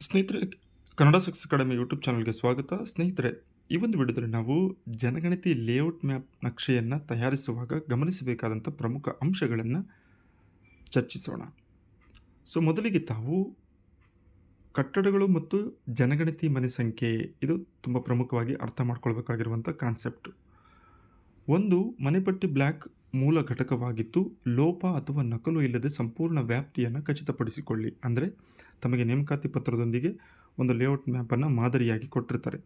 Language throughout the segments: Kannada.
ಸ್ನೇಹಿತರೆ, ಕನ್ನಡ ಸಕ್ಸಸ್ ಅಕಾಡೆಮಿ ಯೂಟ್ಯೂಬ್ ಚಾನಲ್ಗೆ ಸ್ವಾಗತ. ಸ್ನೇಹಿತರೆ, ಈ ಒಂದು ವಿಡಿಯೋದಲ್ಲಿ ನಾವು ಜನಗಣತಿ ಲೇಔಟ್ ಮ್ಯಾಪ್ ನಕ್ಷೆಯನ್ನು ತಯಾರಿಸುವಾಗ ಗಮನಿಸಬೇಕಾದಂಥ ಪ್ರಮುಖ ಅಂಶಗಳನ್ನು ಚರ್ಚಿಸೋಣ. ಮೊದಲಿಗೆ ತಾವು ಕಟ್ಟಡಗಳು ಮತ್ತು ಜನಗಣತಿ ಮನೆ ಸಂಖ್ಯೆ ಇದು ತುಂಬ ಪ್ರಮುಖವಾಗಿ ಅರ್ಥ ಮಾಡ್ಕೊಳ್ಬೇಕಾಗಿರುವಂಥ ಕಾನ್ಸೆಪ್ಟು. ಒಂದು ಮನೆಪಟ್ಟಿ ಬ್ಲ್ಯಾಕ್ ಮೂಲ ಘಟಕವಾಗಿದ್ದು ಲೋಪ ಅಥವಾ ನಕಲು ಇಲ್ಲದೆ ಸಂಪೂರ್ಣ ವ್ಯಾಪ್ತಿಯನ್ನು ಖಚಿತಪಡಿಸಿಕೊಳ್ಳಿ. ಅಂದರೆ ತಮಗೆ ನೇಮಕಾತಿ ಪತ್ರದೊಂದಿಗೆ ಒಂದು ಲೇಔಟ್ ಮ್ಯಾಪನ್ನು ಮಾದರಿಯಾಗಿ ಕೊಟ್ಟಿರ್ತಾರೆ.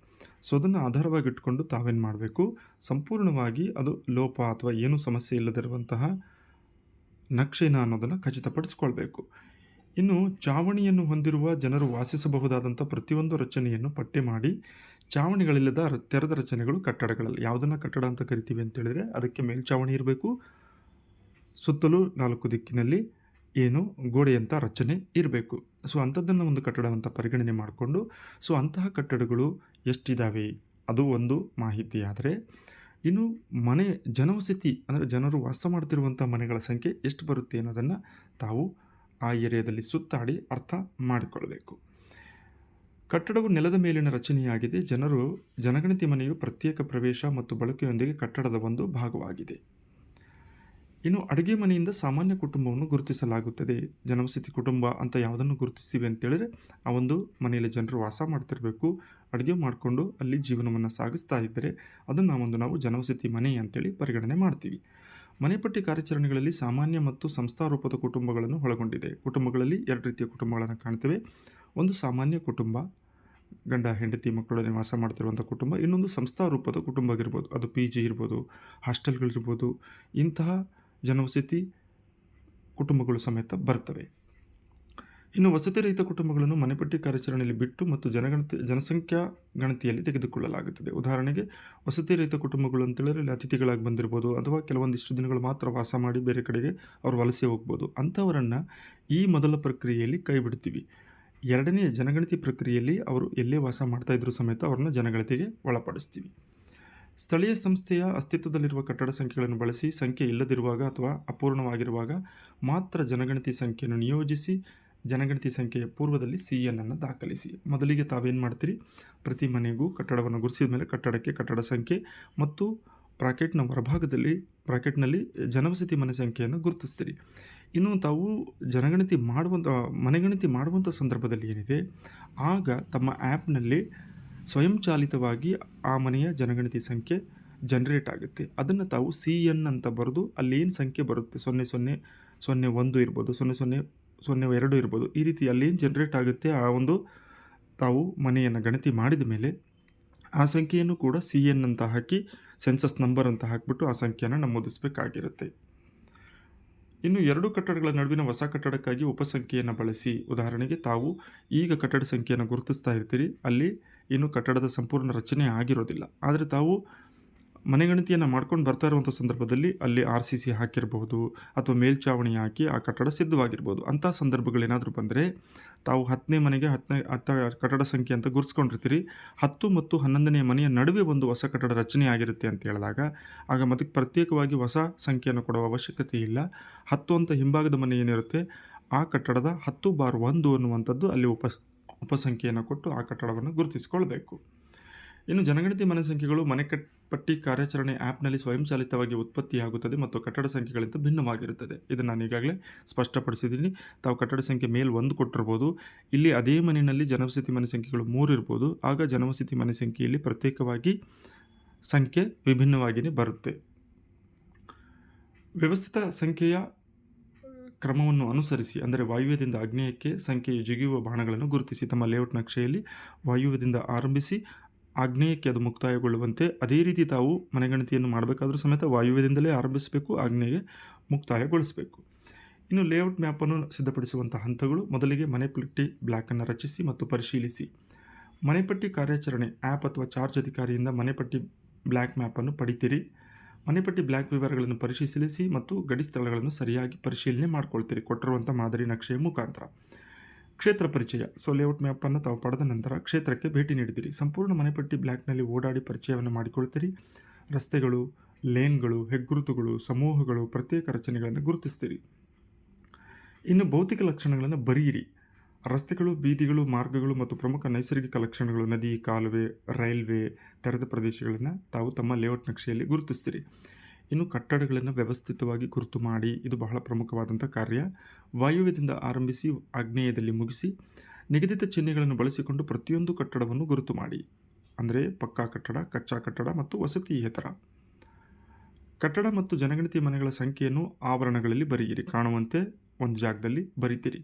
ಅದನ್ನು ಆಧಾರವಾಗಿ ಇಟ್ಕೊಂಡು ತಾವೇನು ಮಾಡಬೇಕು, ಸಂಪೂರ್ಣವಾಗಿ ಅದು ಲೋಪ ಅಥವಾ ಏನೂ ಸಮಸ್ಯೆ ಇಲ್ಲದಿರುವಂತಹ ನಕ್ಷೆನ ಅನ್ನೋದನ್ನು ಖಚಿತಪಡಿಸಿಕೊಳ್ಬೇಕು. ಇನ್ನು ಚಾವಣಿಯನ್ನು ಹೊಂದಿರುವ ಜನರು ವಾಸಿಸಬಹುದಾದಂಥ ಪ್ರತಿಯೊಂದು ರಚನೆಯನ್ನು ಪಟ್ಟಿ ಮಾಡಿ, ಚಾವಣಿಗಳಿಲ್ಲದ ತೆರೆದ ರಚನೆಗಳು ಕಟ್ಟಡಗಳಲ್ಲಿ ಯಾವುದನ್ನು ಕಟ್ಟಡ ಅಂತ ಕರಿತೀವಿ ಅಂತೇಳಿದರೆ ಅದಕ್ಕೆ ಮೇಲ್ಚಾವಣಿ ಇರಬೇಕು, ಸುತ್ತಲೂ 4 ದಿಕ್ಕಿನಲ್ಲಿ ಏನು ಗೋಡೆಯಂಥ ರಚನೆ ಇರಬೇಕು. ಅಂಥದ್ದನ್ನು ಒಂದು ಕಟ್ಟಡ ಅಂತ ಪರಿಗಣನೆ ಮಾಡಿಕೊಂಡು ಅಂತಹ ಕಟ್ಟಡಗಳು ಎಷ್ಟಿದ್ದಾವೆ ಅದು ಒಂದು ಮಾಹಿತಿ. ಆದರೆ ಇನ್ನು ಮನೆ ಜನವಸತಿ ಅಂದರೆ ಜನರು ವಾಸ ಮಾಡ್ತಿರುವಂಥ ಮನೆಗಳ ಸಂಖ್ಯೆ ಎಷ್ಟು ಬರುತ್ತೆ ಅನ್ನೋದನ್ನು ತಾವು ಆ ಏರಿಯಾದಲ್ಲಿ ಸುತ್ತಾಡಿ ಅರ್ಥ ಮಾಡಿಕೊಳ್ಬೇಕು. ಕಟ್ಟಡವು ನೆಲದ ಮೇಲಿನ ರಚನೆಯಾಗಿದೆ. ಜನಗಣತಿ ಮನೆಯು ಪ್ರತ್ಯೇಕ ಪ್ರವೇಶ ಮತ್ತು ಬಳಕೆಯೊಂದಿಗೆ ಕಟ್ಟಡದ ಒಂದು ಭಾಗವಾಗಿದೆ. ಇನ್ನು ಅಡುಗೆ ಮನೆಯಿಂದ ಸಾಮಾನ್ಯ ಕುಟುಂಬವನ್ನು ಗುರುತಿಸಲಾಗುತ್ತದೆ. ಜನವಸತಿ ಕುಟುಂಬ ಅಂತ ಯಾವುದನ್ನು ಗುರುತಿಸ್ತೀವಿ ಅಂತೇಳಿದ್ರೆ ಆ ಒಂದು ಮನೆಯಲ್ಲಿ ಜನರು ವಾಸ ಮಾಡ್ತಿರಬೇಕು, ಅಡುಗೆ ಮಾಡಿಕೊಂಡು ಅಲ್ಲಿ ಜೀವನವನ್ನು ಸಾಗಿಸ್ತಾ ಇದ್ದರೆ ಅದನ್ನು ನಾವು ಜನವಸತಿ ಮನೆ ಅಂತೇಳಿ ಪರಿಗಣನೆ ಮಾಡ್ತೀವಿ. ಮನೆಪಟ್ಟಿ ಕಾರ್ಯಾಚರಣೆಗಳಲ್ಲಿ ಸಾಮಾನ್ಯ ಮತ್ತು ಸಂಸ್ಥಾರೂಪದ ಕುಟುಂಬಗಳನ್ನು ಒಳಗೊಂಡಿದೆ. ಕುಟುಂಬಗಳಲ್ಲಿ 2 ರೀತಿಯ ಕುಟುಂಬಗಳನ್ನು ಕಾಣ್ತೇವೆ. ಒಂದು ಸಾಮಾನ್ಯ ಕುಟುಂಬ, ಗಂಡ ಹೆಂಡತಿ ಮಕ್ಕಳು ವಾಸ ಮಾಡ್ತಿರುವಂಥ ಕುಟುಂಬ. ಇನ್ನೊಂದು ಸಂಸ್ಥಾರೂಪದ ಕುಟುಂಬ ಆಗಿರ್ಬೋದು, ಅದು PG ಇರ್ಬೋದು, ಹಾಸ್ಟೆಲ್ಗಳಿರ್ಬೋದು, ಇಂತಹ ಜನವಸತಿ ಕುಟುಂಬಗಳು ಸಮೇತ ಬರ್ತವೆ. ಇನ್ನು ವಸತಿ ರಹಿತ ಕುಟುಂಬಗಳನ್ನು ಮನೆಪಟ್ಟಿ ಕಾರ್ಯಾಚರಣೆಯಲ್ಲಿ ಬಿಟ್ಟು ಮತ್ತು ಜನಸಂಖ್ಯಾ ಗಣತಿಯಲ್ಲಿ ತೆಗೆದುಕೊಳ್ಳಲಾಗುತ್ತದೆ. ಉದಾಹರಣೆಗೆ ವಸತಿ ರಹಿತ ಕುಟುಂಬಗಳು ಅಂತೇಳಿದ್ರೆ ಅಲ್ಲಿ ಅತಿಥಿಗಳಾಗಿ ಬಂದಿರ್ಬೋದು ಅಥವಾ ಕೆಲವೊಂದಿಷ್ಟು ದಿನಗಳು ಮಾತ್ರ ವಾಸ ಮಾಡಿ ಬೇರೆ ಕಡೆಗೆ ಅವರು ವಲಸೆ ಹೋಗ್ಬೋದು. ಅಂಥವರನ್ನು ಈ ಮೊದಲ ಪ್ರಕ್ರಿಯೆಯಲ್ಲಿ ಕೈ ಬಿಡ್ತೀವಿ. 2ನೇ ಜನಗಣತಿ ಪ್ರಕ್ರಿಯೆಯಲ್ಲಿ ಅವರು ಎಲ್ಲೇ ವಾಸ ಮಾಡ್ತಾಯಿದ್ರು ಸಮೇತ ಅವ್ರನ್ನ ಜನಗಣತಿಗೆ ಒಳಪಡಿಸ್ತೀವಿ. ಸ್ಥಳೀಯ ಸಂಸ್ಥೆಯ ಅಸ್ತಿತ್ವದಲ್ಲಿರುವ ಕಟ್ಟಡ ಸಂಖ್ಯೆಗಳನ್ನು ಬಳಸಿ ಸಂಖ್ಯೆ ಇಲ್ಲದಿರುವಾಗ ಅಥವಾ ಅಪೂರ್ಣವಾಗಿರುವಾಗ ಮಾತ್ರ ಜನಗಣತಿ ಸಂಖ್ಯೆಯನ್ನು ನಿಯೋಜಿಸಿ ಜನಗಣತಿ ಸಂಖ್ಯೆಯ ಪೂರ್ವದಲ್ಲಿ CN ಅನ್ನು ದಾಖಲಿಸಿ. ಮೊದಲಿಗೆ ತಾವೇನು ಮಾಡ್ತೀರಿ, ಪ್ರತಿ ಮನೆಗೂ ಕಟ್ಟಡವನ್ನು ಗುರುತಿಸಿದ ಮೇಲೆ ಕಟ್ಟಡಕ್ಕೆ ಕಟ್ಟಡ ಸಂಖ್ಯೆ ಮತ್ತು ಬ್ರಾಕೆಟ್ನ ಹೊರಭಾಗದಲ್ಲಿ ಬ್ರಾಕೆಟ್ನಲ್ಲಿ ಜನವಸತಿ ಮನೆ ಸಂಖ್ಯೆಯನ್ನು ಗುರುತಿಸ್ತೀರಿ. ಇನ್ನು ತಾವು ಮನೆಗಣತಿ ಮಾಡುವಂಥ ಸಂದರ್ಭದಲ್ಲಿ ಏನಿದೆ ಆಗ ತಮ್ಮ ಆ್ಯಪ್ನಲ್ಲಿ ಸ್ವಯಂಚಾಲಿತವಾಗಿ ಆ ಮನೆಯ ಜನಗಣತಿ ಸಂಖ್ಯೆ ಜನರೇಟ್ ಆಗುತ್ತೆ. ಅದನ್ನು ತಾವು CN ಅಂತ ಬರೆದು ಅಲ್ಲೇನು ಸಂಖ್ಯೆ ಬರುತ್ತೆ 0001 ಇರ್ಬೋದು, 0002 ಇರ್ಬೋದು, ಈ ರೀತಿ ಅಲ್ಲೇನು ಜನರೇಟ್ ಆಗುತ್ತೆ ಆ ಒಂದು ತಾವು ಮನೆಯನ್ನು ಗಣತಿ ಮಾಡಿದ ಮೇಲೆ ಆ ಸಂಖ್ಯೆಯನ್ನು ಕೂಡ CN ಅಂತ ಹಾಕಿ ಸೆನ್ಸಸ್ ನಂಬರ್ ಅಂತ ಹಾಕಿಬಿಟ್ಟು ಆ ಸಂಖ್ಯೆಯನ್ನು ನಮೂದಿಸಬೇಕಾಗಿರುತ್ತೆ. ಇನ್ನು 2 ಕಟ್ಟಡಗಳ ನಡುವಿನ ಹೊಸ ಕಟ್ಟಡಕ್ಕಾಗಿ ಉಪಸಂಖ್ಯೆಯನ್ನು ಬಳಸಿ. ಉದಾಹರಣೆಗೆ ತಾವು ಈಗ ಕಟ್ಟಡ ಸಂಖ್ಯೆಯನ್ನು ಗುರುತಿಸ್ತಾ ಇರ್ತೀರಿ, ಅಲ್ಲಿ ಇನ್ನು ಕಟ್ಟಡದ ಸಂಪೂರ್ಣ ರಚನೆ ಆಗಿರೋದಿಲ್ಲ. ಆದರೆ ತಾವು ಮನೆಗಣತಿಯನ್ನು ಮಾಡ್ಕೊಂಡು ಬರ್ತಾ ಇರುವಂಥ ಸಂದರ್ಭದಲ್ಲಿ ಅಲ್ಲಿ RCC ಹಾಕಿರ್ಬೋದು ಅಥವಾ ಮೇಲ್ಚಾವಣಿ ಹಾಕಿ ಆ ಕಟ್ಟಡ ಸಿದ್ಧವಾಗಿರ್ಬೋದು. ಅಂಥ ಸಂದರ್ಭಗಳೇನಾದರೂ ಬಂದರೆ ತಾವು 10ನೇ ಮನೆಗೆ 10 ಕಟ್ಟಡ ಸಂಖ್ಯೆ ಅಂತ ಗುರುತಿಸ್ಕೊಂಡಿರ್ತೀರಿ. 10 ಮತ್ತು 11ನೇ ಮನೆಯ ನಡುವೆ ಒಂದು ಹೊಸ ಕಟ್ಟಡ ರಚನೆ ಆಗಿರುತ್ತೆ ಅಂತ ಹೇಳಿದಾಗ ಆಗ ಅದಕ್ಕೆ ಪ್ರತ್ಯೇಕವಾಗಿ ಹೊಸ ಸಂಖ್ಯೆಯನ್ನು ಕೊಡುವ ಅವಶ್ಯಕತೆ ಇಲ್ಲ. 10 ಅಂತ ಹಿಂಭಾಗದ ಮನೆ ಏನಿರುತ್ತೆ ಆ ಕಟ್ಟಡದ 10/1 ಅನ್ನುವಂಥದ್ದು ಅಲ್ಲಿ ಉಪಸಂಖ್ಯೆಯನ್ನು ಕೊಟ್ಟು ಆ ಕಟ್ಟಡವನ್ನು ಗುರುತಿಸಿಕೊಳ್ಬೇಕು. ಇನ್ನು ಜನಗಣತಿ ಮನೆ ಸಂಖ್ಯೆಗಳು ಮನೆಪಟ್ಟಿ ಕಾರ್ಯಾಚರಣೆ ಆ್ಯಪ್ನಲ್ಲಿ ಸ್ವಯಂಚಾಲಿತವಾಗಿ ಉತ್ಪತ್ತಿಯಾಗುತ್ತದೆ ಮತ್ತು ಕಟ್ಟಡ ಸಂಖ್ಯೆಗಳಿಂದ ಭಿನ್ನವಾಗಿರುತ್ತದೆ. ಇದನ್ನು ನಾನು ಈಗಾಗಲೇ ಸ್ಪಷ್ಟಪಡಿಸಿದ್ದೀನಿ. ತಾವು ಕಟ್ಟಡ ಸಂಖ್ಯೆ ಮೇಲ್ 1 ಕೊಟ್ಟಿರ್ಬೋದು, ಇಲ್ಲಿ ಅದೇ ಮನೆಯಲ್ಲಿ ಜನವಸತಿ ಮನೆ ಸಂಖ್ಯೆಗಳು 3 ಇರ್ಬೋದು. ಆಗ ಜನವಸತಿ ಮನೆ ಸಂಖ್ಯೆಯಲ್ಲಿ ಪ್ರತ್ಯೇಕವಾಗಿ ಸಂಖ್ಯೆ ವಿಭಿನ್ನವಾಗಿಯೇ ಬರುತ್ತೆ. ವ್ಯವಸ್ಥಿತ ಸಂಖ್ಯೆಯ ಕ್ರಮವನ್ನು ಅನುಸರಿಸಿ, ಅಂದರೆ ವಾಯುವ್ಯದಿಂದ ಆಗ್ನೇಯಕ್ಕೆ ಸಂಖ್ಯೆಯ ಜಿಗಿಯುವ ಬಾಣಗಳನ್ನು ಗುರುತಿಸಿ. ತಮ್ಮ ಲೇಔಟ್ ನಕ್ಷೆಯಲ್ಲಿ ವಾಯುವ್ಯದಿಂದ ಆರಂಭಿಸಿ ಆಗ್ನೇಯಕ್ಕೆ ಅದು ಮುಕ್ತಾಯಗೊಳ್ಳುವಂತೆ ಅದೇ ರೀತಿ ತಾವು ಮನೆಗಣತಿಯನ್ನು ಮಾಡಬೇಕಾದ್ರೂ ಸಮೇತ ವಾಯುವ್ಯದಿಂದಲೇ ಆರಂಭಿಸಬೇಕು, ಆಗ್ನೇಯ ಮುಕ್ತಾಯಗೊಳಿಸಬೇಕು. ಇನ್ನು ಲೇಔಟ್ ಮ್ಯಾಪನ್ನು ಸಿದ್ಧಪಡಿಸುವಂಥ ಹಂತಗಳು: ಮೊದಲಿಗೆ ಮನೆಪಟ್ಟಿ ಬ್ಲ್ಯಾಕನ್ನು ರಚಿಸಿ ಮತ್ತು ಪರಿಶೀಲಿಸಿ. ಮನೆಪಟ್ಟಿ ಕಾರ್ಯಾಚರಣೆ ಆ್ಯಪ್ ಅಥವಾ ಚಾರ್ಜ್ ಅಧಿಕಾರಿಯಿಂದ ಮನೆಪಟ್ಟಿ ಬ್ಲ್ಯಾಕ್ ಮ್ಯಾಪನ್ನು ಪಡಿತೀರಿ. ಮನೆಪಟ್ಟಿ ಬ್ಲ್ಯಾಕ್ ವಿವರಗಳನ್ನು ಪರಿಶೀಲಿಸಿ ಮತ್ತು ಗಡಿ ಸ್ಥಳಗಳನ್ನು ಸರಿಯಾಗಿ ಪರಿಶೀಲನೆ ಮಾಡ್ಕೊಳ್ತೀರಿ ಕೊಟ್ಟಿರುವಂಥ ಮಾದರಿ ನಕ್ಷೆಯ ಮುಖಾಂತರ. ಕ್ಷೇತ್ರ ಪರಿಚಯ. ಲೇಔಟ್ ಮ್ಯಾಪನ್ನು ತಾವು ಪಡೆದ ನಂತರ ಕ್ಷೇತ್ರಕ್ಕೆ ಭೇಟಿ ನೀಡಿದಿರಿ. ಸಂಪೂರ್ಣ ಮನೆಪಟ್ಟಿ ಬ್ಲ್ಯಾಕ್ನಲ್ಲಿ ಓಡಾಡಿ ಪರಿಚಯವನ್ನು ಮಾಡಿಕೊಳ್ತೀರಿ. ರಸ್ತೆಗಳು, ಲೇನ್ಗಳು, ಹೆಗ್ಗುರುತುಗಳು, ಸಮೂಹಗಳು, ಪ್ರತ್ಯೇಕ ರಚನೆಗಳನ್ನು ಗುರುತಿಸ್ತೀರಿ. ಇನ್ನು ಭೌತಿಕ ಲಕ್ಷಣಗಳನ್ನು ಬರೆಯಿರಿ. ರಸ್ತೆಗಳು, ಬೀದಿಗಳು, ಮಾರ್ಗಗಳು ಮತ್ತು ಪ್ರಮುಖ ನೈಸರ್ಗಿಕ ಲಕ್ಷಣಗಳು, ನದಿ, ಕಾಲುವೆ, ರೈಲ್ವೆ, ತೆರೆದ ಪ್ರದೇಶಗಳನ್ನು ತಾವು ತಮ್ಮ ಲೇಔಟ್ ನಕ್ಷೆಯಲ್ಲಿ ಗುರುತಿಸ್ತೀರಿ. ಇನ್ನು ಕಟ್ಟಡಗಳನ್ನು ವ್ಯವಸ್ಥಿತವಾಗಿ ಗುರುತು ಮಾಡಿ, ಇದು ಬಹಳ ಪ್ರಮುಖವಾದಂಥ ಕಾರ್ಯ. ವಾಯುವ್ಯದಿಂದ ಆರಂಭಿಸಿ ಆಗ್ನೇಯದಲ್ಲಿ ಮುಗಿಸಿ, ನಿಗದಿತ ಚಿಹ್ನೆಗಳನ್ನು ಬಳಸಿಕೊಂಡು ಪ್ರತಿಯೊಂದು ಕಟ್ಟಡವನ್ನು ಗುರುತು ಮಾಡಿ. ಅಂದರೆ ಪಕ್ಕಾ ಕಟ್ಟಡ, ಕಚ್ಚಾ ಕಟ್ಟಡ ಮತ್ತು ವಸತಿಯೇತರ ಕಟ್ಟಡ ಮತ್ತು ಜನಗಣತಿ ಮನೆಗಳ ಸಂಖ್ಯೆಯನ್ನು ಆವರಣಗಳಲ್ಲಿ ಬರೆಯಿರಿ. ಕಾಣುವಂತೆ ಒಂದು ಜಾಗದಲ್ಲಿ ಬರೀತೀರಿ.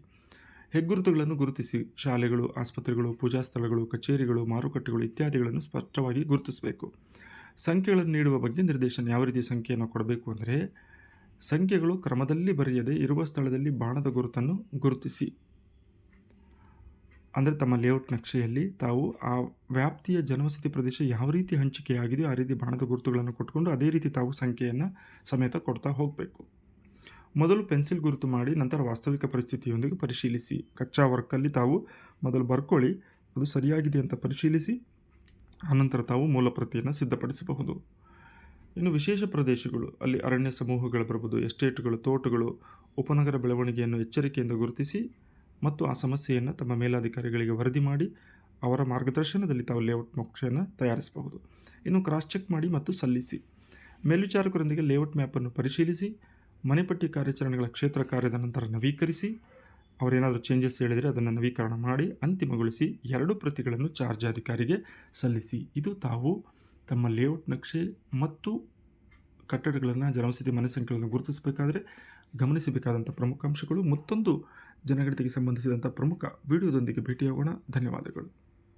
ಹೆಗ್ಗುರುತುಗಳನ್ನು ಗುರುತಿಸಿ. ಶಾಲೆಗಳು, ಆಸ್ಪತ್ರೆಗಳು, ಪೂಜಾ ಸ್ಥಳಗಳು, ಕಚೇರಿಗಳು, ಮಾರುಕಟ್ಟೆಗಳು ಇತ್ಯಾದಿಗಳನ್ನು ಸ್ಪಷ್ಟವಾಗಿ ಗುರುತಿಸಬೇಕು. ಸಂಖ್ಯೆಗಳನ್ನು ನೀಡುವ ಬಗ್ಗೆ ನಿರ್ದೇಶನ. ಯಾವ ರೀತಿ ಸಂಖ್ಯೆಯನ್ನು ಕೊಡಬೇಕು ಅಂದರೆ, ಸಂಖ್ಯೆಗಳು ಕ್ರಮದಲ್ಲಿ ಬರೆಯದೆ ಇರುವ ಸ್ಥಳದಲ್ಲಿ ಬಾಣದ ಗುರುತನ್ನು ಗುರುತಿಸಿ. ಅಂದರೆ ತಮ್ಮ ಲೇಔಟ್ ನಕ್ಷೆಯಲ್ಲಿ ತಾವು ಆ ವ್ಯಾಪ್ತಿಯ ಜನವಸತಿ ಪ್ರದೇಶ ಯಾವ ರೀತಿ ಹಂಚಿಕೆಯಾಗಿದೆಯೋ ಆ ರೀತಿ ಬಾಣದ ಗುರುತುಗಳನ್ನು ಕೊಟ್ಕೊಂಡು ಅದೇ ರೀತಿ ತಾವು ಸಂಖ್ಯೆಯನ್ನು ಸಮೇತ ಕೊಡ್ತಾ ಹೋಗಬೇಕು. ಮೊದಲು ಪೆನ್ಸಿಲ್ ಗುರುತು ಮಾಡಿ, ನಂತರ ವಾಸ್ತವಿಕ ಪರಿಸ್ಥಿತಿಯೊಂದಿಗೆ ಪರಿಶೀಲಿಸಿ. ಕಚ್ಚಾ ವರ್ಕಲ್ಲಿ ತಾವು ಮೊದಲು ಬರ್ಕೊಳ್ಳಿ, ಅದು ಸರಿಯಾಗಿದೆ ಅಂತ ಪರಿಶೀಲಿಸಿ, ಆನಂತರ ತಾವು ಮೂಲ ಪ್ರತಿಯನ್ನು ಸಿದ್ಧಪಡಿಸಬಹುದು. ಇನ್ನು ವಿಶೇಷ ಪ್ರದೇಶಗಳು, ಅಲ್ಲಿ ಅರಣ್ಯ ಸಮೂಹಗಳು ಬರ್ಬೋದು, ಎಸ್ಟೇಟ್ಗಳು, ತೋಟಗಳು, ಉಪನಗರ ಬೆಳವಣಿಗೆಯನ್ನು ಎಚ್ಚರಿಕೆಯಿಂದ ಗುರುತಿಸಿ ಮತ್ತು ಆ ಸಮಸ್ಯೆಯನ್ನು ತಮ್ಮ ಮೇಲಾಧಿಕಾರಿಗಳಿಗೆ ವರದಿ ಮಾಡಿ ಅವರ ಮಾರ್ಗದರ್ಶನದಲ್ಲಿ ತಾವು ಲೇಔಟ್ ನಕ್ಷೆಯನ್ನು ತಯಾರಿಸಬಹುದು. ಇನ್ನು ಕ್ರಾಸ್ ಚೆಕ್ ಮಾಡಿ ಮತ್ತು ಸಲ್ಲಿಸಿ. ಮೇಲ್ವಿಚಾರಕರೊಂದಿಗೆ ಲೇಔಟ್ ಮ್ಯಾಪನ್ನು ಪರಿಶೀಲಿಸಿ, ಮನೆಪಟ್ಟಿ ಕಾರ್ಯಾಚರಣೆಗಳ ಕ್ಷೇತ್ರ ಕಾರ್ಯದ ನಂತರ ನವೀಕರಿಸಿ. ಅವರೇನಾದರೂ ಚೇಂಜಸ್ ಹೇಳಿದರೆ ಅದನ್ನು ನವೀಕರಣ ಮಾಡಿ ಅಂತಿಮಗೊಳಿಸಿ 2 ಪ್ರತಿಗಳನ್ನು ಚಾರ್ಜ್ ಅಧಿಕಾರಿಗೆ ಸಲ್ಲಿಸಿ. ಇದು ತಾವು ತಮ್ಮ ಲೇಔಟ್ ನಕ್ಷೆ ಮತ್ತು ಕಟ್ಟಡಗಳನ್ನು, ಜನವಸತಿ ಮನೆ ಸಂಖ್ಯೆಗಳನ್ನು ಗುರುತಿಸಬೇಕಾದರೆ ಗಮನಿಸಬೇಕಾದಂಥ ಪ್ರಮುಖ ಅಂಶಗಳು. ಮತ್ತೊಂದು ಜನಗಣತಿಗೆ ಸಂಬಂಧಿಸಿದಂಥ ಪ್ರಮುಖ ವಿಡಿಯೋದೊಂದಿಗೆ ಭೇಟಿಯಾಗೋಣ. ಧನ್ಯವಾದಗಳು.